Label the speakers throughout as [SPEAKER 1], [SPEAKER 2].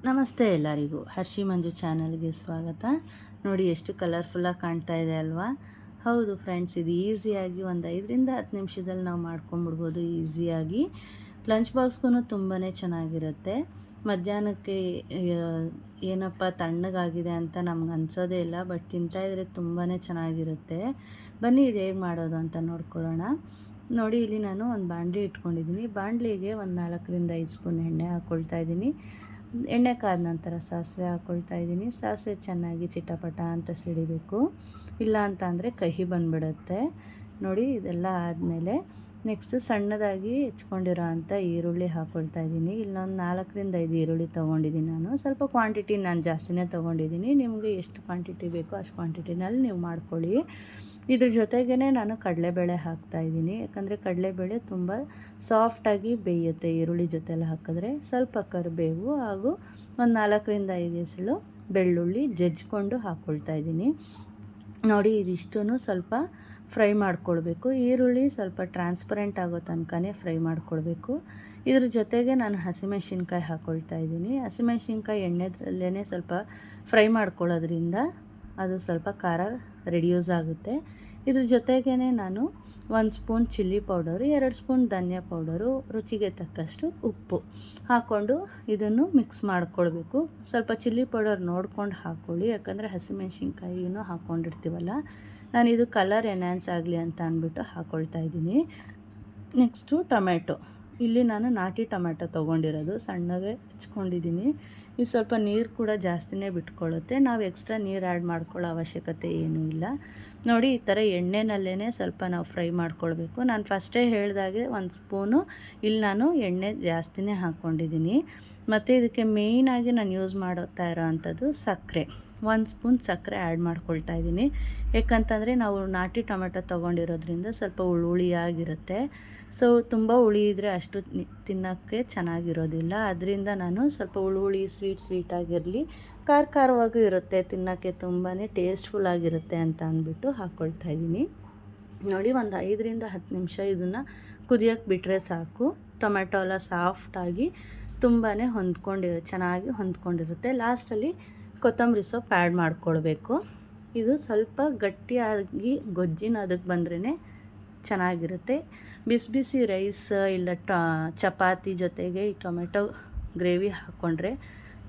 [SPEAKER 1] ನಮಸ್ತೆ ಎಲ್ಲರಿಗೂ, ಹರ್ಷಿ ಮಂಜು ಚಾನಲ್ಗೆ ಸ್ವಾಗತ. ನೋಡಿ ಎಷ್ಟು ಕಲರ್ಫುಲ್ಲಾಗಿ ಕಾಣ್ತಾ ಇದೆ ಅಲ್ವಾ? ಹೌದು ಫ್ರೆಂಡ್ಸ್, ಇದು ಈಸಿಯಾಗಿ ಒಂದು 5ರಿಂದ 10 ನಿಮಿಷದಲ್ಲಿ ನಾವು ಮಾಡ್ಕೊಂಬಿಡ್ಬೋದು. ಈಸಿಯಾಗಿ ಲಂಚ್ ಬಾಕ್ಸ್ಗೂ ತುಂಬಾ ಚೆನ್ನಾಗಿರುತ್ತೆ. ಮಧ್ಯಾಹ್ನಕ್ಕೆ ಏನಪ್ಪ ತಣ್ಣಗಾಗಿದೆ ಅಂತ ನಮ್ಗೆ ಅನ್ಸೋದೇ ಇಲ್ಲ, ಬಟ್ ತಿಂತಾಯಿದ್ರೆ ತುಂಬಾ ಚೆನ್ನಾಗಿರುತ್ತೆ. ಬನ್ನಿ ಇದು ಹೇಗೆ ಮಾಡೋದು ಅಂತ ನೋಡ್ಕೊಳ್ಳೋಣ. ನೋಡಿ, ಇಲ್ಲಿ ನಾನು ಒಂದು ಬಾಣಲಿ ಇಟ್ಕೊಂಡಿದ್ದೀನಿ. ಬಾಣಲಿಗೆ ಒಂದು 4ರಿಂದ 5 ಸ್ಪೂನ್ ಎಣ್ಣೆ ಹಾಕ್ಕೊಳ್ತಾ ಇದ್ದೀನಿ. ಎಣ್ಣೆ ಕಾದ ನಂತರ ಸಾಸಿವೆ ಹಾಕ್ಕೊಳ್ತಾ ಇದ್ದೀನಿ. ಸಾಸಿವೆ ಚೆನ್ನಾಗಿ ಚಿಟಪಟ ಅಂತ ಸಿಡಿಬೇಕು, ಇಲ್ಲ ಅಂತ ಅಂದರೆ ಕಹಿ ಬಂದುಬಿಡುತ್ತೆ. ನೋಡಿ, ಇದೆಲ್ಲ ಆದಮೇಲೆ ನೆಕ್ಸ್ಟು ಸಣ್ಣದಾಗಿ ಹೆಚ್ಕೊಂಡಿರೋ ಅಂಥ ಈರುಳ್ಳಿ ಹಾಕ್ಕೊಳ್ತಾ ಇದ್ದೀನಿ. ಇಲ್ಲೊಂದು 4ರಿಂದ 5 ಈರುಳ್ಳಿ ತೊಗೊಂಡಿದ್ದೀನಿ. ನಾನು ಸ್ವಲ್ಪ ಕ್ವಾಂಟಿಟಿ ಜಾಸ್ತಿನೇ ತೊಗೊಂಡಿದ್ದೀನಿ. ನಿಮಗೆ ಎಷ್ಟು ಕ್ವಾಂಟಿಟಿ ಬೇಕೋ ಅಷ್ಟು ಕ್ವಾಂಟಿಟಿನಲ್ಲಿ ನೀವು ಮಾಡ್ಕೊಳ್ಳಿ. ಇದ್ರ ಜೊತೆಗೇ ನಾನು ಕಡಲೆಬೇಳೆ ಹಾಕ್ತಾಯಿದ್ದೀನಿ, ಯಾಕಂದರೆ ಕಡಲೆಬೇಳೆ ತುಂಬ ಸಾಫ್ಟಾಗಿ ಬೇಯುತ್ತೆ ಈರುಳ್ಳಿ ಜೊತೆಲ್ಲ ಹಾಕಿದ್ರೆ. ಸ್ವಲ್ಪ ಕರಿಬೇವು ಹಾಗೂ ಒಂದು 4ರಿಂದ 5 ಎಸಳು ಬೆಳ್ಳುಳ್ಳಿ ಜಜ್ಜಿಕೊಂಡು ಹಾಕ್ಕೊಳ್ತಾ ಇದ್ದೀನಿ. ನೋಡಿ, ಇದಿಷ್ಟೂ ಸ್ವಲ್ಪ ಫ್ರೈ ಮಾಡ್ಕೊಳ್ಬೇಕು. ಈರುಳ್ಳಿ ಸ್ವಲ್ಪ ಟ್ರಾನ್ಸ್ಪರೆಂಟ್ ಆಗೋ ತನಕನೇ ಫ್ರೈ ಮಾಡ್ಕೊಳ್ಬೇಕು. ಇದ್ರ ಜೊತೆಗೆ ನಾನು ಹಸಿಮೆಣ್ಸಿನ್ಕಾಯಿ ಹಾಕ್ಕೊಳ್ತಾ ಇದ್ದೀನಿ. ಹಸಿಮೆಣ್ಸಿನ್ಕಾಯಿ ಎಣ್ಣೆದಲ್ಲೇ ಸ್ವಲ್ಪ ಫ್ರೈ ಮಾಡ್ಕೊಳ್ಳೋದ್ರಿಂದ ಅದು ಸ್ವಲ್ಪ ಖಾರ ರೆಡ್ಯೂಸ್ ಆಗುತ್ತೆ. ಇದ್ರ ಜೊತೆಗೇ ನಾನು 1 ಸ್ಪೂನ್ ಚಿಲ್ಲಿ ಪೌಡರು, 2 ಸ್ಪೂನ್ ಧನಿಯಾ ಪೌಡರು, ರುಚಿಗೆ ತಕ್ಕಷ್ಟು ಉಪ್ಪು ಹಾಕ್ಕೊಂಡು ಇದನ್ನು ಮಿಕ್ಸ್ ಮಾಡ್ಕೊಳ್ಬೇಕು. ಸ್ವಲ್ಪ ಚಿಲ್ಲಿ ಪೌಡರ್ ನೋಡ್ಕೊಂಡು ಹಾಕ್ಕೊಳ್ಳಿ, ಯಾಕಂದರೆ ಹಸಿಮೆಣ್ಸಿನ್ಕಾಯಿನೂ ಹಾಕ್ಕೊಂಡಿರ್ತೀವಲ್ಲ. ನಾನಿದು ಕಲರ್ ಎನ್ಹ್ಯಾನ್ಸ್ ಆಗಲಿ ಅಂತ ಅಂದ್ಬಿಟ್ಟು ಹಾಕ್ಕೊಳ್ತಾ ಇದ್ದೀನಿ. Next tomato. ಇಲ್ಲಿ ನಾನು ನಾಟಿ ಟೊಮೆಟೊ ತೊಗೊಂಡಿರೋದು, ಸಣ್ಣಗೆ ಹೆಚ್ಕೊಂಡಿದ್ದೀನಿ. ಇದು ಸ್ವಲ್ಪ ನೀರು ಕೂಡ ಜಾಸ್ತಿನೇ ಬಿಟ್ಕೊಳ್ಳುತ್ತೆ. ನಾವು ಎಕ್ಸ್ಟ್ರಾ ನೀರು ಆ್ಯಡ್ ಮಾಡ್ಕೊಳ್ಳೋ ಅವಶ್ಯಕತೆ ಏನೂ ಇಲ್ಲ. ನೋಡಿ, ಈ ಥರ ಎಣ್ಣೆನಲ್ಲೇ ಸ್ವಲ್ಪ ನಾವು ಫ್ರೈ ಮಾಡ್ಕೊಳ್ಬೇಕು. ನಾನು ಫಸ್ಟೇ ಹೇಳಿದಾಗೆ 1 ಸ್ಪೂನು ಇಲ್ಲಿ ನಾನು ಎಣ್ಣೆ ಜಾಸ್ತಿನೇ ಹಾಕ್ಕೊಂಡಿದ್ದೀನಿ. ಮತ್ತು ಇದಕ್ಕೆ ಮೇಯ್ನಾಗಿ ನಾನು ಯೂಸ್ ಮಾಡ್ತಾ ಇರೋ ಅಂಥದ್ದು ಸಕ್ಕರೆ. 1 ಸ್ಪೂನ್ ಸಕ್ಕರೆ ಆ್ಯಡ್ ಮಾಡ್ಕೊಳ್ತಾ ಇದ್ದೀನಿ. ಯಾಕಂತಂದರೆ ನಾವು ನಾಟಿ ಟೊಮೆಟೊ ತೊಗೊಂಡಿರೋದ್ರಿಂದ ಸ್ವಲ್ಪ ಹುಳಿಯಾಗಿರುತ್ತೆ. ಸೊ ತುಂಬ ಹುಳಿ ಇದ್ದರೆ ಅಷ್ಟು ತಿನ್ನೋಕ್ಕೆ ಚೆನ್ನಾಗಿರೋದಿಲ್ಲ. ಅದರಿಂದ ನಾನು ಸ್ವಲ್ಪ ಹುಳಿ ಸ್ವೀಟಾಗಿರಲಿ, ಖಾರವಾಗೂ ಇರುತ್ತೆ, ತಿನ್ನೋಕ್ಕೆ ತುಂಬಾ ಟೇಸ್ಟ್ಫುಲ್ಲಾಗಿರುತ್ತೆ ಅಂತ ಅಂದ್ಬಿಟ್ಟು ಹಾಕ್ಕೊಳ್ತಾ ಇದ್ದೀನಿ. ನೋಡಿ, ಒಂದು 5ರಿಂದ 10 ನಿಮಿಷ ಇದನ್ನು ಕುದಿಯೋಕ್ಕೆ ಬಿಟ್ಟರೆ ಸಾಕು. ಟೊಮೆಟೊ ಎಲ್ಲ ಸಾಫ್ಟಾಗಿ ತುಂಬಾ ಚೆನ್ನಾಗಿ ಹೊಂದ್ಕೊಂಡಿರುತ್ತೆ. ಲಾಸ್ಟಲ್ಲಿ ಕೊತ್ತಂಬರಿ ಸೊಪ್ಪು ಆ್ಯಡ್ ಮಾಡ್ಕೊಳ್ಬೇಕು. ಇದು ಸ್ವಲ್ಪ ಗಟ್ಟಿಯಾಗಿ ಗೊಜ್ಜಿನ ಅದಕ್ಕೆ ಬಂದ್ರೇ ಚೆನ್ನಾಗಿರುತ್ತೆ. ಬಿಸಿ ಬಿಸಿ ರೈಸ್ ಇಲ್ಲ ಚಪಾತಿ ಜೊತೆಗೆ ಈ ಟೊಮೆಟೊ ಗ್ರೇವಿ ಹಾಕ್ಕೊಂಡ್ರೆ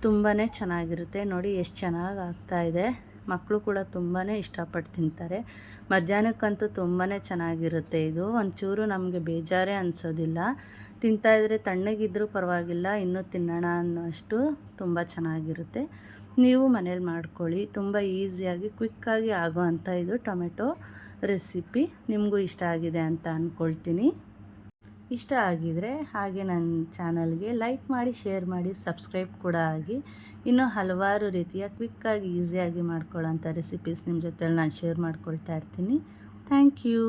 [SPEAKER 1] ತುಂಬಾ ಚೆನ್ನಾಗಿರುತ್ತೆ. ನೋಡಿ ಎಷ್ಟು ಚೆನ್ನಾಗಿ ಆಗ್ತಾಯಿದೆ. ಮಕ್ಕಳು ಕೂಡ ತುಂಬಾ ಇಷ್ಟಪಟ್ಟು ತಿಂತಾರೆ. ಮಧ್ಯಾಹ್ನಕ್ಕಂತೂ ತುಂಬಾ ಚೆನ್ನಾಗಿರುತ್ತೆ. ಇದು ಒಂಚೂರು ನಮಗೆ ಬೇಜಾರೇ ಅನಿಸೋದಿಲ್ಲ. ತಿಂತಾಯಿದ್ರೆ ತಣ್ಣಗಿದ್ರೂ ಪರವಾಗಿಲ್ಲ, ಇನ್ನೂ ತಿನ್ನೋಣ ಅನ್ನೋಷ್ಟು ತುಂಬ ಚೆನ್ನಾಗಿರುತ್ತೆ. ನೀವು ಮನೇಲಿ ಮಾಡ್ಕೊಳ್ಳಿ. ತುಂಬ ಈಸಿಯಾಗಿ ಕ್ವಿಕ್ಕಾಗಿ ಆಗೋ ಅಂಥ ಇದು ಟೊಮೆಟೊ ರೆಸಿಪಿ. ನಿಮಗೂ ಇಷ್ಟ ಆಗಿದೆ ಅಂತ ಅಂದ್ಕೊಳ್ತೀನಿ. ಇಷ್ಟ ಆಗಿದರೆ ಹಾಗೆ ನನ್ನ ಚಾನಲ್ಗೆ ಲೈಕ್ ಮಾಡಿ, ಶೇರ್ ಮಾಡಿ, ಸಬ್ಸ್ಕ್ರೈಬ್ ಕೂಡ ಆಗಿ. ಇನ್ನೂ ಹಲವಾರು ರೀತಿಯ ಕ್ವಿಕ್ಕಾಗಿ ಈಸಿಯಾಗಿ ಮಾಡ್ಕೊಳ್ಳೋಂಥ ರೆಸಿಪೀಸ್ ನಿಮ್ಮ ಜೊತೆಲಿ ನಾನು ಶೇರ್ ಮಾಡ್ಕೊಳ್ತಾ ಇರ್ತೀನಿ. Thank you.